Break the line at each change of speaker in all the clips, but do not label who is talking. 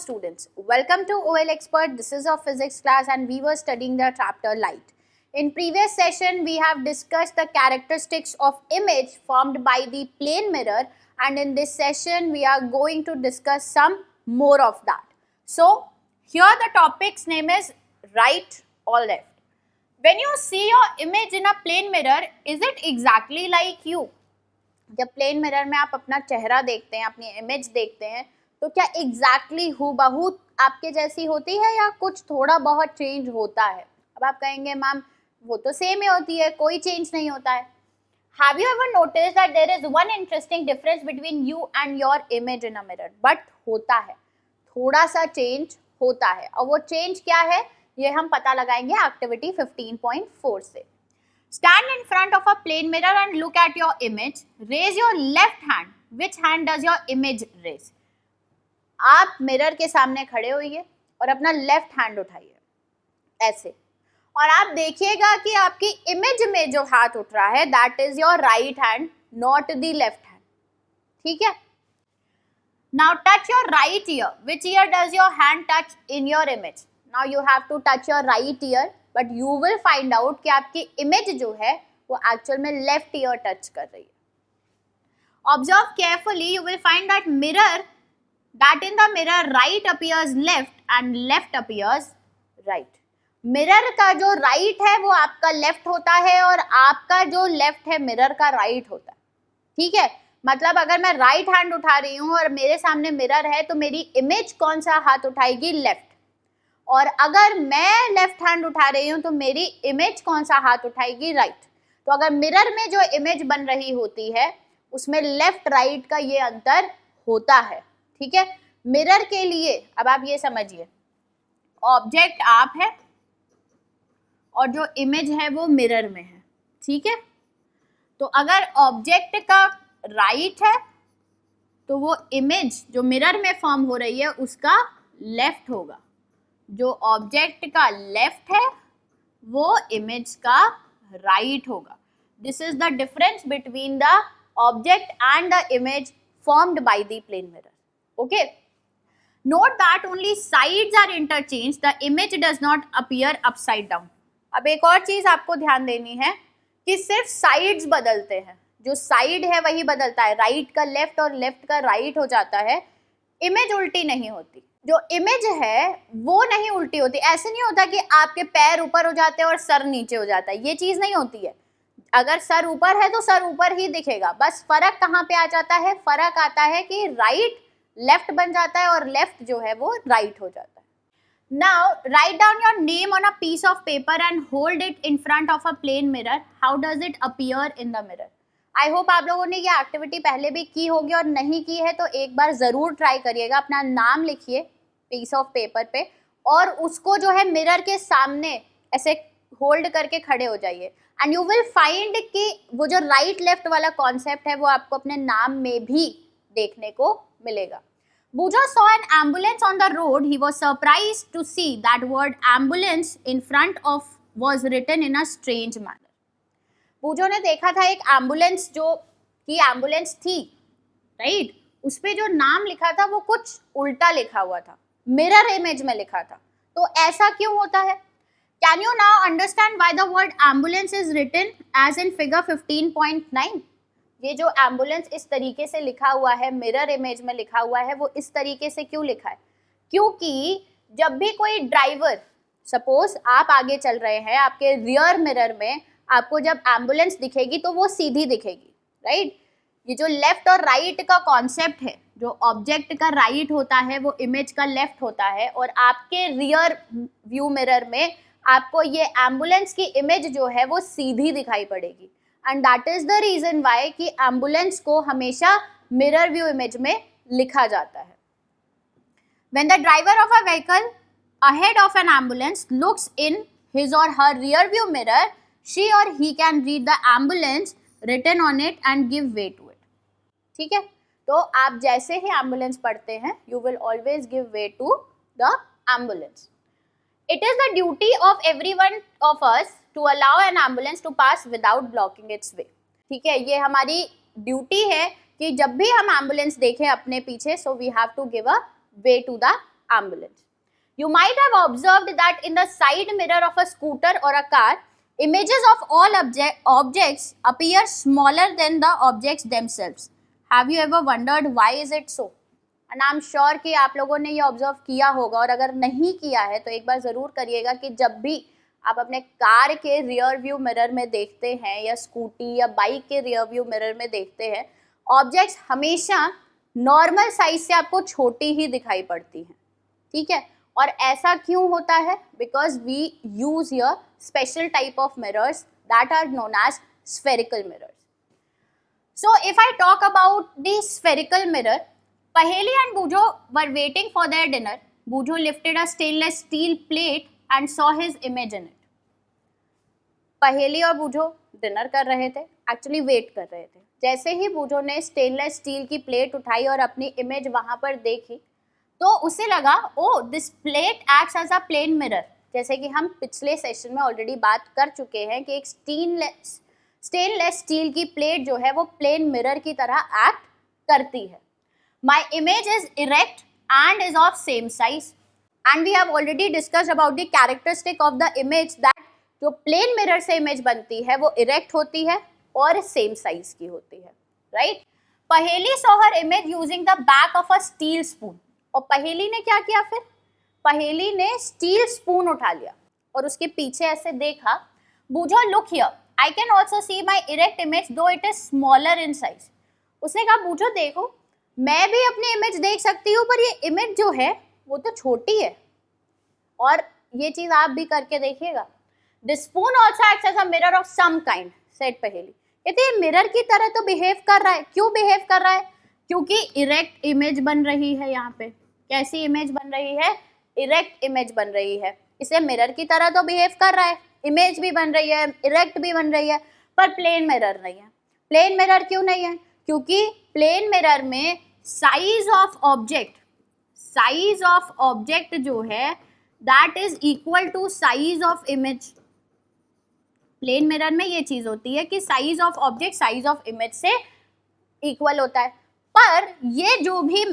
students, welcome to OL Expert. This is our physics class and we were studying the chapter light. In previous session we have discussed the characteristics of image formed by the plane mirror, and in this session we are going to discuss some more of that. So here the topic's name is right or left. When you see your image in a plane mirror, is it exactly like you? जब plane mirror में आप अपना चेहरा देखते हैं, अपनी image देखते हैं, तो क्या एग्जैक्टली हूबहू आपके जैसी होती है या कुछ थोड़ा बहुत चेंज होता है? अब आप कहेंगे मैम वो तो सेम ही होती है, कोई चेंज नहीं होता है. Have you ever notice that there is one interesting difference between you and your image in a mirror? But होता है, थोड़ा सा चेंज होता है. और वो चेंज क्या है ये हम पता लगाएंगे एक्टिविटी 15.4 से. Stand in front of a plane mirror and look at your image. Raise your left hand. Which hand does your image raise? आप मिरर के सामने खड़े होइए और अपना लेफ्ट हैंड उठाइए ऐसे, और आप देखिएगा कि आपकी इमेज में जो हाथ उठ रहा है that is your right hand, not the left hand. ठीक है. Now touch your right ear. Which ear does your hand touch in your image? Now you have to touch your right ear, but you will find out कि आपकी image जो है वो actual में left ear touch कर रही है. Observe carefully, you will find that mirror, that in the mirror right appears left and left appears right. Mirror का जो राइट है वो आपका लेफ्ट होता है और आपका जो लेफ्ट है मिरर का राइट होता है. ठीक है. मतलब अगर मैं राइट हैंड उठा रही हूँ और मेरे सामने मिरर है तो मेरी इमेज कौन सा हाथ उठाएगी? लेफ्ट. और अगर मैं लेफ्ट हैंड उठा रही हूँ तो मेरी इमेज कौन सा हाथ उठाएगी? राइट. तो अगर मिरर में जो इमेज बन रही होती है उसमें लेफ्ट राइट का ये अंतर होता है. ठीक है. मिरर के लिए अब आप ये समझिए, ऑब्जेक्ट आप है और जो इमेज है वो मिरर में है. ठीक है. तो अगर ऑब्जेक्ट का राइट है तो वो इमेज जो मिरर में फॉर्म हो रही है उसका लेफ्ट होगा. जो ऑब्जेक्ट का लेफ्ट है वो इमेज का राइट होगा. This is the difference between the object and the image formed by the plane mirror. Okay. Note that only sides are interchanged. The image does not appear upside down. अब एक और चीज आपको ध्यान देनी है कि सिर्फ साइड्स बदलते हैं. जो साइड है वही बदलता है. राइट का लेफ्ट और लेफ्ट का राइट हो जाता है. इमेज उल्टी नहीं होती. जो इमेज है वो नहीं उल्टी होती. ऐसे नहीं होता कि आपके पैर ऊपर हो जाते हैं और सर नीचे हो जाता है. ये चीज नहीं होती है. अगर सर ऊपर है तो सर ऊपर ही दिखेगा. बस फर्क कहाँ पे आ जाता है? फर्क आता है कि राइट लेफ्ट बन जाता है और लेफ्ट जो है वो राइट हो जाता है. Now write down your name on a piece of paper and hold it in front of a plane mirror. How does it appear in the mirror? I hope आप लोगों ने ये एक्टिविटी पहले भी की होगी, और नहीं की है तो एक बार जरूर ट्राई करिएगा. अपना नाम लिखिए पीस ऑफ पेपर पे और उसको जो है मिरर के सामने ऐसे होल्ड करके खड़े हो जाइए, एंड यू विल फाइंड कि वो जो राइट लेफ्ट वाला कॉन्सेप्ट है वो आपको अपने नाम में भी देखने को मिलेगा. Bujo saw an ambulance on the road. He was surprised to see that word ambulance in front of was written in a strange manner. Bujo ने देखा था एक एम्बुलेंस जो कि एम्बुलेंस थी, राइट, उस पे जो नाम लिखा था वो कुछ उल्टा लिखा हुआ था, मिरर इमेज में लिखा था. तो ऐसा क्यों होता है? Can you now understand why the word ambulance is written as in figure 15.9? ये जो एम्बुलेंस इस तरीके से लिखा हुआ है, मिरर इमेज में लिखा हुआ है, वो इस तरीके से क्यों लिखा है? क्योंकि जब भी कोई ड्राइवर, सपोज आप आगे चल रहे हैं, आपके रियर मिरर में आपको जब एम्बुलेंस दिखेगी तो वो सीधी दिखेगी, राइट. ये जो लेफ्ट और राइट का कॉन्सेप्ट है, जो ऑब्जेक्ट का राइट होता है वो इमेज का लेफ्ट होता है, और आपके रियर व्यू मिरर में आपको ये एम्बुलेंस की इमेज जो है वो सीधी दिखाई पड़ेगी. And that is the reason why कि एम्बुलेंस को हमेशा मिरर व्यू इमेज में लिखा जाता है. When the driver of a vehicle ahead of an ambulance looks in his or her rear view mirror, she or he can read the ambulance written on it and give way to it. ठीक है. तो आप जैसे ही ambulance पढ़ते हैं you will always give way to the ambulance. It is the duty of everyone of us to allow an ambulance to pass without blocking its way. ठीक है. ये हमारी ड्यूटी है कि जब भी हम एम्बुलेंस देखें अपने पीछे, so we have to give a way to the ambulance. You might have observed that in the side mirror of a scooter or a car, images of all objects appear smaller than the objects themselves. Have you ever wondered why is it so? And I'm sure कि आप लोगों ने ये observe किया होगा, और अगर नहीं किया है तो एक बार ज़रूर करिएगा कि जब भी आप अपने कार के रियर व्यू मिरर में देखते हैं या स्कूटी या बाइक के रियर व्यू मिरर में देखते हैं, ऑब्जेक्ट्स हमेशा नॉर्मल साइज से आपको छोटी ही दिखाई पड़ती हैं, ठीक है। और ऐसा क्यों होता है? Because we use here special type of mirrors that are known as spherical mirrors. So if I talk about the spherical mirror, Paheli and Bujo were waiting for their dinner. Bujo lifted a stainless steel plate and saw his image in it. पहेली और बूझो dinner कर रहे थे, actually wait कर रहे थे. जैसे ही बूझो ने स्टेनलेस स्टील की प्लेट उठाई और अपनी इमेज वहां पर देखी तो उसे लगा oh this plate acts as a plane mirror. जैसे कि हम पिछले सेशन में ऑलरेडी बात कर चुके हैं कि एक स्टेनलेस स्टील की प्लेट जो है वो प्लेन मिरर की तरह एक्ट करती है. My image is erect and is of same size and we have already discussed about the characteristic of the image that जो प्लेन मिरर से इमेज बनती है वो इरेक्ट होती है और सेम साइज की होती है, राइट. पहेली saw her image using the back of a steel spoon. और पहेली ने क्या किया फिर? पहेली ने स्टील स्पून उठा लिया और उसके पीछे ऐसे देखा. Boojho look here, I can also see my erect image though it is smaller in size. उसने कहा बूझो देखो मैं भी अपनी इमेज देख सकती हूँ पर ये इमेज जो है वो तो छोटी है. और ये चीज आप भी करके देखिएगा. The spoon also acts as a mirror of some kind, said पहेली. कहते हैं मिरर की तरह तो बिहेव कर रहा है. क्यों बिहेव कर रहा है? क्योंकि इरेक्ट इमेज बन रही है. यहाँ पे कैसी इमेज बन रही है? इरेक्ट इमेज बन रही है. इसे मिरर की तरह तो बिहेव कर रहा है, इमेज भी बन रही है, इरेक्ट भी बन रही है, पर प्लेन मिरर नहीं है. प्लेन मिरर क्यों नहीं है? क्योंकि प्लेन मिरर में साइज ऑफ ऑब्जेक्ट जो है that is equal to size of image. Plane mirror में ये चीज होती है कि size of object size of image से इक्वल होता है. पर ये जो भी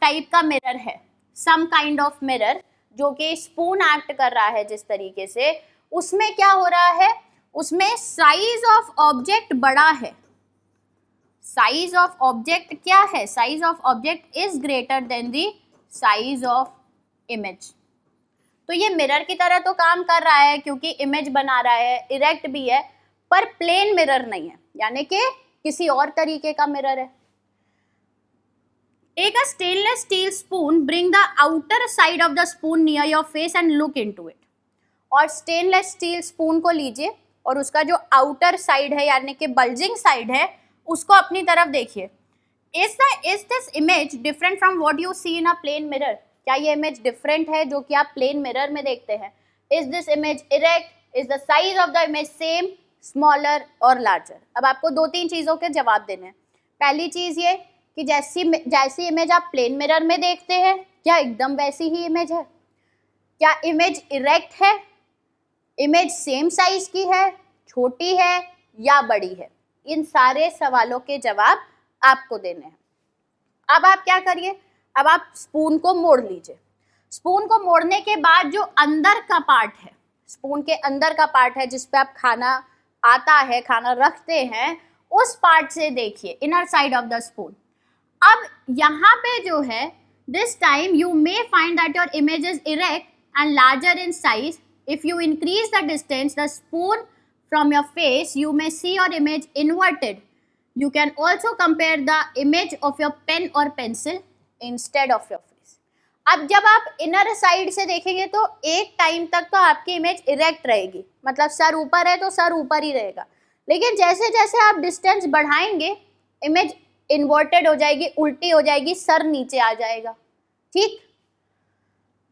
टाइप का मिरर है, सम काइंड ऑफ मिरर जो कि स्पून एक्ट कर रहा है जिस तरीके से, उसमें क्या हो रहा है? उसमें साइज ऑफ ऑब्जेक्ट बड़ा है. साइज ऑफ ऑब्जेक्ट क्या है? Size of object is greater than the size of image. तो ये मिरर की तरह तो काम कर रहा है क्योंकि इमेज बना रहा है, इरेक्ट भी है, पर प्लेन मिरर नहीं है, यानी कि किसी और तरीके का मिरर है. Take a stainless steel spoon, bring the outer side of the spoon near your face and look into it. और स्टेनलेस स्टील स्पून को लीजिए और उसका जो आउटर साइड है यानी कि बल्जिंग साइड है उसको अपनी तरफ देखिए. Is this image different from what you see in a plane mirror? क्या ये इमेज डिफरेंट है जो कि आप प्लेन मिरर में देखते हैं? Is this image erect? Is the size of the image same, smaller और लार्जर? अब आपको दो तीन चीज़ों के जवाब देने हैं. पहली चीज़ ये कि जैसी इमेज आप प्लेन मिरर में देखते हैं क्या एकदम वैसी ही इमेज है? क्या इमेज इरेक्ट है? इमेज सेम साइज की है, छोटी है या बड़ी है? इन सारे सवालों के जवाब आपको देने हैं. अब आप क्या करिए, अब आप स्पून को मोड़ लीजिए. स्पून को मोड़ने के बाद जो अंदर का पार्ट है, स्पून के अंदर का पार्ट है जिस पे आप खाना आता है, खाना रखते हैं, उस पार्ट से देखिए, inner side of the spoon. अब यहाँ पे जो है this time you may find that your image is erect and larger in size. If you increase the distance the spoon from your face, you may see your image inverted. You can also compare the image of your pen or pencil instead of your face. अब जब आप inner side से देखेंगे तो एक time तक तो आपकी इमेज इरेक्ट रहेगी, मतलब सर ऊपर है तो सर ऊपर ही रहेगा. लेकिन जैसे जैसे आप डिस्टेंस बढ़ाएंगे इमेज इन्वर्टेड हो जाएगी, उल्टी हो जाएगी, सर नीचे आ जाएगा, ठीक.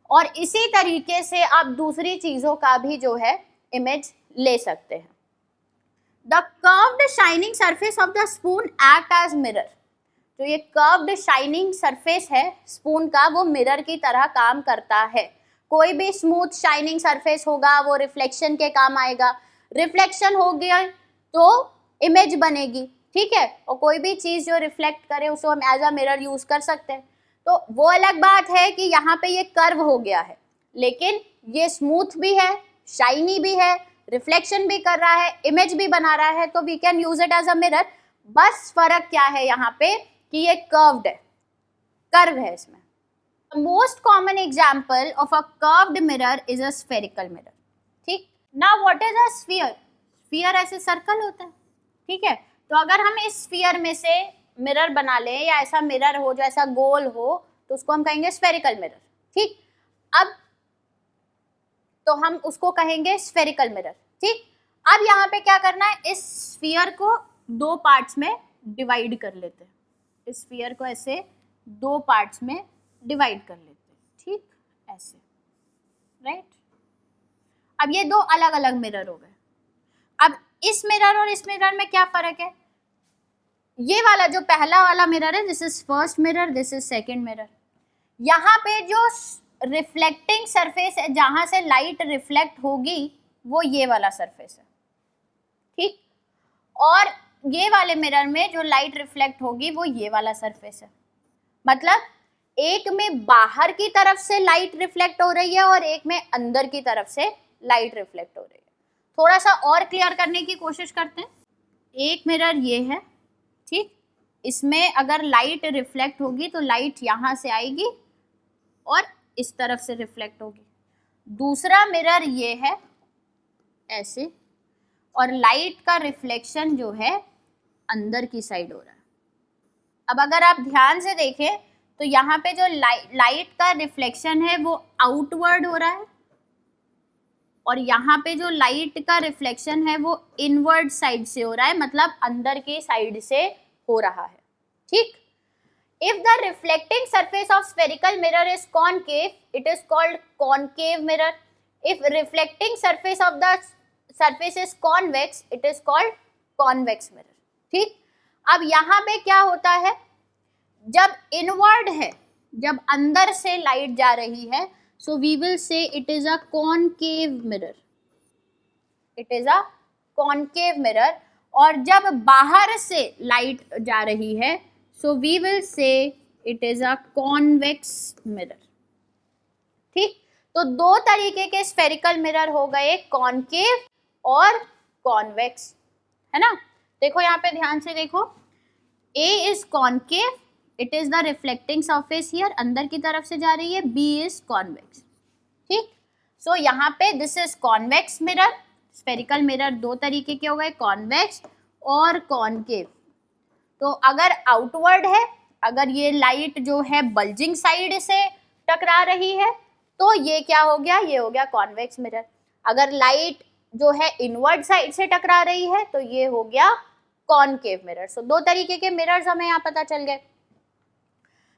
और इसी तरीके से आप दूसरी चीज़ों का भी जो है इमेज ले सकते हैं. The curved shining surface of the spoon act as mirror. जो ये कर्व्ड शाइनिंग सरफेस है स्पून का वो मिरर की तरह काम करता है. कोई भी स्मूथ शाइनिंग सरफेस होगा वो रिफ्लेक्शन के काम आएगा. रिफ्लेक्शन हो गया तो इमेज बनेगी, ठीक है. और कोई भी चीज़ जो रिफ्लेक्ट करे उसको हम एज अ मिरर यूज़ कर सकते हैं. तो वो अलग बात है कि यहाँ पे ये कर्व हो गया है, लेकिन ये स्मूथ भी है, शाइनी भी है, रिफ्लेक्शन भी कर रहा है, इमेज भी बना रहा है, तो we can use it as a mirror. बस फर्क क्या है यहाँ पे कि ये कर्व्ड है, कर्व है इसमें। Most common example of a curved mirror is a spherical mirror. ठीक, now what is a sphere? Sphere ऐसे सर्कल होता है, ठीक है। तो अगर हम इस स्फीयर में से मिरर बना लें या ऐसा मिरर हो जो ऐसा गोल हो, तो उसको हम कहेंगे स्फेरिकल मिरर। ठीक, अब तो हम उसको कहेंगे स्फेरिकल मिरर। ठीक, अब यहाँ पे क्या करना है, इस स्फीयर को दो पार्ट्स में डिवाइड कर लेते हैं। इस स्फीयर को ऐसे दो पार्ट्स में डिवाइड कर लेते हैं। ठीक, ऐसे, राइट। अब ये दो अलग अलग मिरर हो गए। अब इस मिरर और इस मिरर में क्या फर्क है? ये वाला जो पहला वाला मिरर है, this is first mirror, this is second mirror. यहाँ पे जो रिफ्लेक्टिंग सरफेस है, जहां से लाइट रिफ्लेक्ट होगी, वो ये वाला सरफेस है। ठीक, और ये वाले मिरर में जो लाइट रिफ्लेक्ट होगी वो ये वाला सरफेस है। मतलब एक में बाहर की तरफ से लाइट रिफ्लेक्ट हो रही है और एक में अंदर की तरफ से लाइट रिफ्लेक्ट हो रही है। थोड़ा सा और क्लियर करने की कोशिश करते हैं। एक मिरर ये है, ठीक, इसमें अगर लाइट रिफ्लेक्ट होगी तो लाइट यहाँ से आएगी और इस तरफ से रिफ्लेक्ट होगी। दूसरा मिरर ये है ऐसे, और लाइट का रिफ्लेक्शन जो है अंदर की साइड हो रहा है। अब अगर आप ध्यान से देखें तो यहाँ पे जो लाइट का रिफ्लेक्शन है वो आउटवर्ड हो रहा है, और यहाँ पे जो लाइट का रिफ्लेक्शन है वो इनवर्ड साइड से हो रहा है, मतलब अंदर की साइड से हो रहा है। ठीक, if the reflecting surface of spherical mirror is concave, it is called concave mirror. If reflecting surface of the surface is convex, it is called convex mirror. ठीक, अब यहाँ पे क्या होता है, जब इनवर्ड है, जब अंदर से लाइट जा रही है, so we will say it is a concave mirror. It is a concave mirror. और जब बाहर से लाइट जा रही है, so we will say it is a convex mirror. ठीक, तो दो तरीके के स्फेरिकल मिरर हो गए, कॉनकेव और कॉन्वेक्स, है ना। देखो यहाँ पे ध्यान से देखो, A is concave, it is the reflecting surface here, अंदर की तरफ से जा रही है, B is convex। ठीक, सो यहाँ पे this is convex mirror. Spherical mirror दो तरीके के हो गए, कॉन्वेक्स और कॉनकेव। तो अगर आउटवर्ड है, अगर ये लाइट जो है बल्जिंग साइड से टकरा रही है, तो ये क्या हो गया, ये हो गया कॉन्वेक्स मिरर। अगर लाइट जो है इनवर्ड साइड से टकरा रही है, तो ये हो गया कॉनकेव मिरर। सो दो तरीके के मिरर्स हमें यहाँ पता चल गए।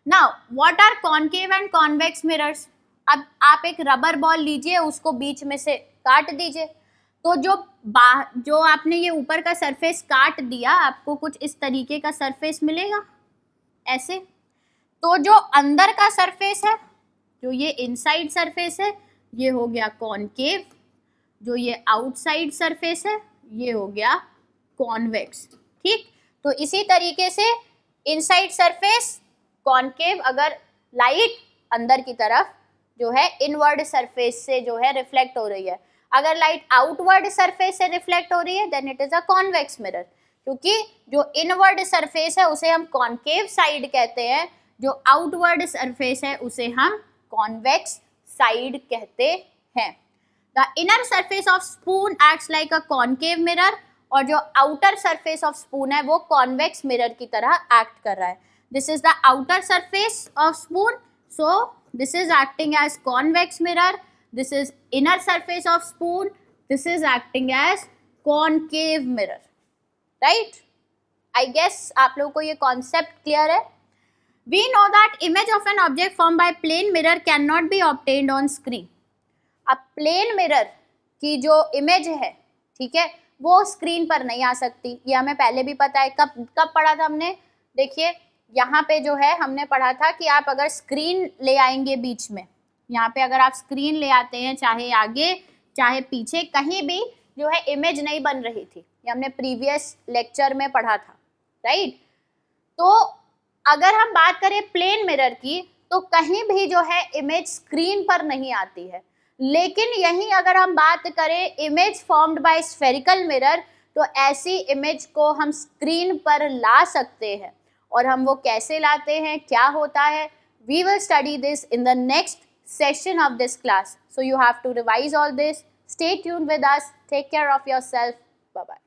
Now what are concave and convex mirrors? अब आप एक रबर बॉल लीजिए, उसको बीच में से काट दीजिए, तो जो आपने ये ऊपर का सरफेस काट दिया, आपको कुछ इस तरीके का सरफेस मिलेगा ऐसे। तो जो अंदर का सरफेस है, जो ये इनसाइड सरफेस है, ये हो गया कॉनकेव। जो ये आउटसाइड सरफेस है, ये हो गया कॉन्वेक्स। ठीक, तो इसी तरीके से इनसाइड सरफेस कॉनकेव, अगर लाइट अंदर की तरफ जो है इनवर्ड सरफेस से जो है रिफ्लेक्ट हो रही है। अगर लाइट आउटवर्ड सरफेस से रिफ्लेक्ट हो रही है, then it is a convex mirror, क्योंकि जो इनवर्ड सरफेस है उसे हम कॉनकेव साइड कहते हैं, जो आउटवर्ड सरफेस है उसे हम कॉन्वेक्स साइड कहते हैं। The inner surface of spoon acts like a concave mirror, और जो आउटर सरफेस ऑफ स्पून है वो कॉन्वेक्स मिरर की तरह एक्ट कर रहा है। This is the outer surface of spoon, so this is acting as convex mirror. This is inner surface of spoon. This is acting as concave mirror. Right? I guess आप लोगों को ये concept clear है. We know that image of an object formed by plane mirror cannot be obtained on screen. अब plane mirror की जो image है, ठीक है, वो screen पर नहीं आ सकती। ये हमें पहले भी पता है। कब पढ़ा था हमने? देखिए यहाँ पे जो है हमने पढ़ा था कि आप अगर स्क्रीन ले आएंगे बीच में, यहाँ पे अगर आप स्क्रीन ले आते हैं, चाहे आगे चाहे पीछे, कहीं भी जो है इमेज नहीं बन रही थी। ये हमने प्रीवियस लेक्चर में पढ़ा था, राइट। तो अगर हम बात करें प्लेन मिरर की, तो कहीं भी जो है इमेज स्क्रीन पर नहीं आती है। लेकिन यहीं अगर हम बात करें image formed bye spherical mirror, तो ऐसी इमेज को हम स्क्रीन पर ला सकते हैं। और हम वो कैसे लाते हैं, क्या होता है, we will study this in the next session of this class. So you have to revise all this. Stay tuned with us. Take care of yourself. Bye bye.